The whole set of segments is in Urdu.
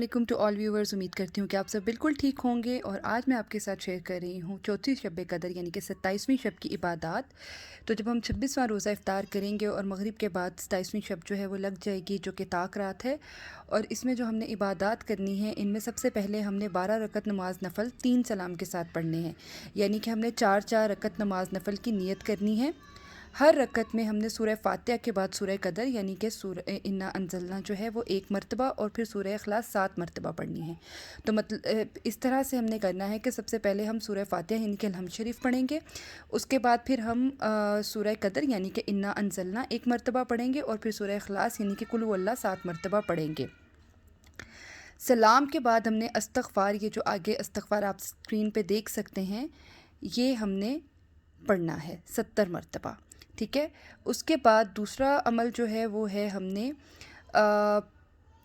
علیکم ٹو آل ویورز. امید کرتی ہوں کہ آپ سب بالکل ٹھیک ہوں گے. اور آج میں آپ کے ساتھ شیئر کر رہی ہوں چوتھی شب قدر یعنی کہ 27ویں شب کی عبادات. تو جب ہم 26واں روزہ افطار کریں گے اور مغرب کے بعد 27ویں شب جو ہے وہ لگ جائے گی، جو کہ طاق رات ہے، اور اس میں جو ہم نے عبادات کرنی ہے ان میں سب سے پہلے ہم نے 12 رکعت نماز نفل 3 سلام کے ساتھ پڑھنے ہیں. یعنی کہ ہم نے 4 رکعت نماز نفل کی نیت کرنی ہے. ہر رکعت میں ہم نے سورہ فاتحہ کے بعد سورہ قدر یعنی کہ سورہ انا انزلنا جو ہے وہ 1 مرتبہ اور پھر سورہ اخلاص 7 مرتبہ پڑھنی ہے. تو مطلب اس طرح سے ہم نے کرنا ہے کہ سب سے پہلے ہم سورہ فاتحہ یعنی کہ الحمد شریف پڑھیں گے. اس کے بعد پھر ہم سورہ قدر یعنی کہ انا انزلنا 1 مرتبہ پڑھیں گے اور پھر سورہ اخلاص یعنی کہ قل هو اللہ 7 مرتبہ پڑھیں گے. سلام کے بعد ہم نے استغفار، یہ جو آگے استغفار آپ اسکرین پہ دیکھ سکتے ہیں، یہ ہم نے پڑھنا ہے 70 مرتبہ. ٹھیک ہے. اس کے بعد دوسرا عمل جو ہے وہ ہے ہم نے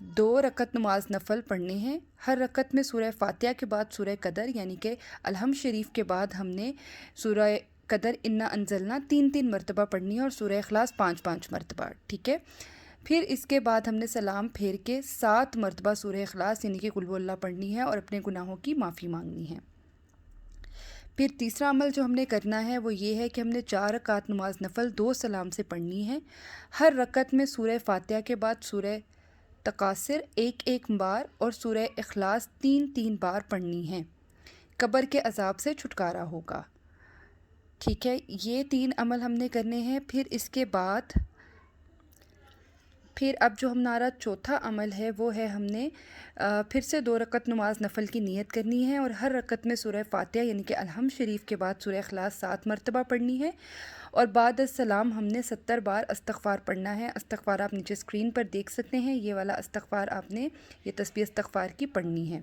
2 رکعت نماز نفل پڑھنے ہیں. ہر رکعت میں سورہ فاتحہ کے بعد سورہ قدر یعنی کہ الحمد شریف کے بعد ہم نے سورہ قدر انا انزلنا 3 مرتبہ پڑھنی ہے اور سورہ اخلاص 5 مرتبہ. ٹھیک ہے. پھر اس کے بعد ہم نے سلام پھیر کے 7 مرتبہ سورہ اخلاص یعنی کہ قل هو اللہ پڑھنی ہے اور اپنے گناہوں کی معافی مانگنی ہے. پھر تیسرا عمل جو ہم نے کرنا ہے وہ یہ ہے کہ ہم نے 4 رکعت نماز نفل 2 سلام سے پڑھنی ہے. ہر رکعت میں سورہ فاتحہ کے بعد سورہ تکاثر 1 بار اور سورہ اخلاص 3 بار پڑھنی ہے. قبر کے عذاب سے چھٹکارا ہوگا. ٹھیک ہے. یہ 3 عمل ہم نے کرنے ہیں. پھر اب جو ہمارا چوتھا عمل ہے وہ ہے ہم نے پھر سے 2 رکعت نماز نفل کی نیت کرنی ہے اور ہر رکعت میں سورہ فاتحہ یعنی کہ الحمد شریف کے بعد سورہ اخلاص 7 مرتبہ پڑھنی ہے اور بعد السلام ہم نے 70 بار استغفار پڑھنا ہے. استغفار آپ نیچے اسکرین پر دیکھ سکتے ہیں. یہ والا استغفار آپ نے یہ تسبیح استغفار کی پڑھنی ہے.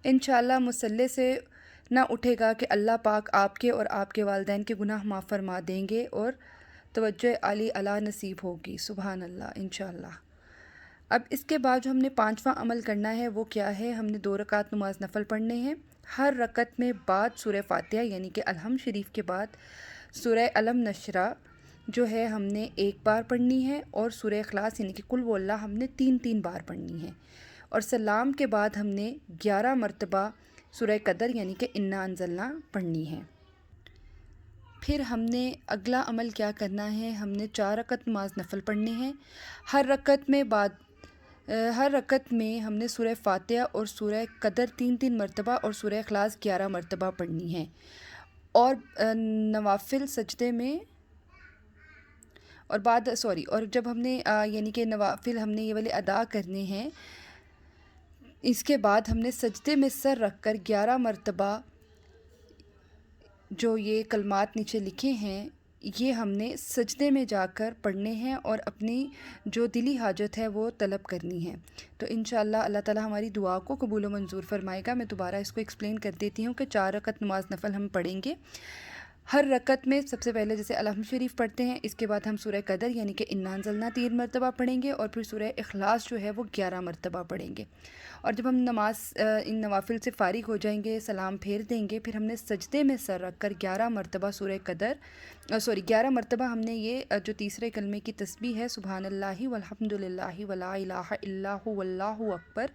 انشاءاللہ مصلی سے نہ اٹھے گا کہ اللہ پاک آپ کے اور آپ کے والدین کے گناہ معاف فرما دیں گے اور توجہ علی اللہ نصیب ہوگی. سبحان اللہ. انشاءاللہ. اب اس کے بعد جو ہم نے 5واں عمل کرنا ہے وہ کیا ہے؟ ہم نے 2 رکعت نماز نفل پڑھنے ہیں. ہر رکعت میں بعد سورہ فاتحہ یعنی کہ الحمد شریف کے بعد سورہ علم نشرہ جو ہے ہم نے 1 بار پڑھنی ہے اور سورہ اخلاص یعنی کہ قل هو اللہ ہم نے 3 بار پڑھنی ہے. اور سلام کے بعد ہم نے 11 مرتبہ سورہ قدر یعنی کہ انا انزلنا پڑھنی ہے. پھر ہم نے اگلا عمل کیا کرنا ہے؟ ہم نے 4 رکعت نماز نفل پڑھنے ہیں. ہر رکعت میں ہم نے سورہ فاتحہ اور سورہ قدر 3 مرتبہ اور سورہ اخلاص 11 مرتبہ پڑھنی ہے. اور نوافل سجدے میں اور جب ہم نے یعنی کہ نوافل ہم نے یہ والے ادا کرنے ہیں، اس کے بعد ہم نے سجدے میں سر رکھ کر 11 مرتبہ جو یہ کلمات نیچے لکھے ہیں یہ ہم نے سجدے میں جا کر پڑھنے ہیں اور اپنی جو دلی حاجت ہے وہ طلب کرنی ہے. تو انشاءاللہ اللہ تعالی ہماری دعا کو قبول و منظور فرمائے گا. میں دوبارہ اس کو ایکسپلین کر دیتی ہوں کہ 4 رکعت نماز نفل ہم پڑھیں گے. ہر رکعت میں سب سے پہلے جیسے الحمد شریف پڑھتے ہیں، اس کے بعد ہم سورہ قدر یعنی کہ انا انزلنا 3 مرتبہ پڑھیں گے اور پھر سورہ اخلاص جو ہے وہ 11 مرتبہ پڑھیں گے. اور جب ہم ان نوافل سے فارغ ہو جائیں گے، سلام پھیر دیں گے، پھر ہم نے سجدے میں سر رکھ کر 11 مرتبہ 11 مرتبہ ہم نے یہ جو تیسرے کلمے کی تسبیح ہے سبحان اللہ والحمد للہ ولا الہ الا هو واللہ اکبر،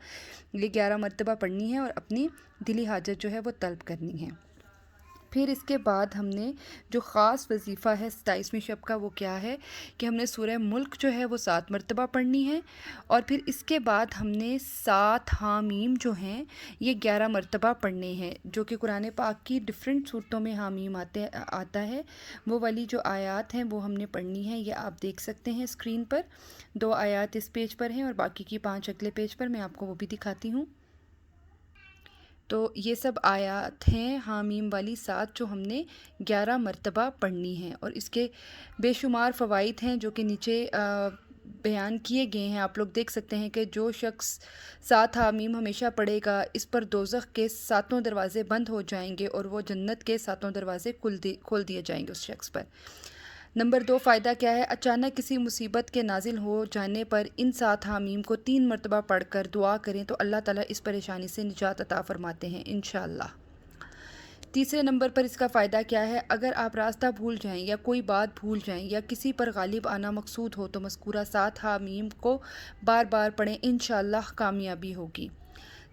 یہ 11 مرتبہ پڑھنی ہے اور اپنی دلی حاجت جو ہے وہ طلب کرنی ہے. پھر اس کے بعد ہم نے جو خاص وظیفہ ہے 27ویں شب کا وہ کیا ہے کہ ہم نے سورہ ملک جو ہے وہ 7 مرتبہ پڑھنی ہے اور پھر اس کے بعد ہم نے 7 حامیم جو ہیں یہ 11 مرتبہ پڑھنے ہیں، جو کہ قرآن پاک کی ڈیفرنٹ صورتوں میں حامیم آتا ہے. وہ والی جو آیات ہیں وہ ہم نے پڑھنی ہے. یہ آپ دیکھ سکتے ہیں اسکرین پر. 2 آیات اس پیج پر ہیں اور باقی کی 5 اگلے پیج پر. میں آپ کو وہ بھی دکھاتی ہوں. تو یہ سب آیات ہیں حامیم والی 7 جو ہم نے 11 مرتبہ پڑھنی ہیں اور اس کے بے شمار فوائد ہیں جو کہ نیچے بیان کیے گئے ہیں. آپ لوگ دیکھ سکتے ہیں کہ جو شخص 7 حامیم ہمیشہ پڑھے گا اس پر دوزخ کے 7 دروازے بند ہو جائیں گے اور وہ جنت کے 7 دروازے کھول دیے جائیں گے اس شخص پر. نمبر 2 فائدہ کیا ہے؟ اچانک کسی مصیبت کے نازل ہو جانے پر ان 7 حامیم کو 3 مرتبہ پڑھ کر دعا کریں تو اللہ تعالیٰ اس پریشانی سے نجات عطا فرماتے ہیں انشاءاللہ. تیسرے نمبر پر اس کا فائدہ کیا ہے؟ اگر آپ راستہ بھول جائیں یا کوئی بات بھول جائیں یا کسی پر غالب آنا مقصود ہو تو مذکورہ 7 حامیم کو بار بار پڑھیں، انشاءاللہ کامیابی ہوگی۔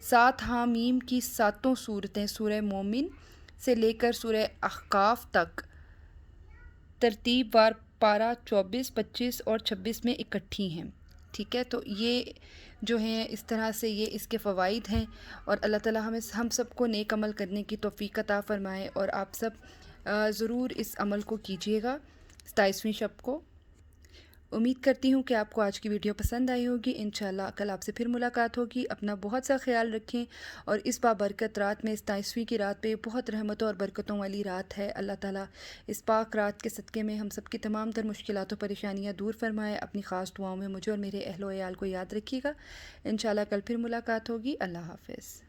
7 حامیم کی 7 صورتیں سورہ مومن سے لے کر سورہ احقاف تک ترتیب وار پارہ 24، 25 اور 26 میں اکٹھی ہیں، ٹھیک ہے؟ تو یہ جو ہیں اس طرح سے یہ اس کے فوائد ہیں، اور اللہ تعالی ہم سب کو نیک عمل کرنے کی توفیق عطا فرمائے، اور آپ سب ضرور اس عمل کو کیجیے گا 27ویں شب کو۔ امید کرتی ہوں کہ آپ کو آج کی ویڈیو پسند آئی ہوگی۔ انشاءاللہ کل آپ سے پھر ملاقات ہوگی۔ اپنا بہت سا خیال رکھیں، اور اس بابرکت رات میں 27ویں کی رات پہ بہت رحمتوں اور برکتوں والی رات ہے۔ اللہ تعالیٰ اس پاک رات کے صدقے میں ہم سب کی تمام تر مشکلات و پریشانیاں دور فرمائے۔ اپنی خاص دعاؤں میں مجھے اور میرے اہل و عیال کو یاد رکھیے گا۔ انشاءاللہ کل پھر ملاقات ہوگی۔ اللہ حافظ۔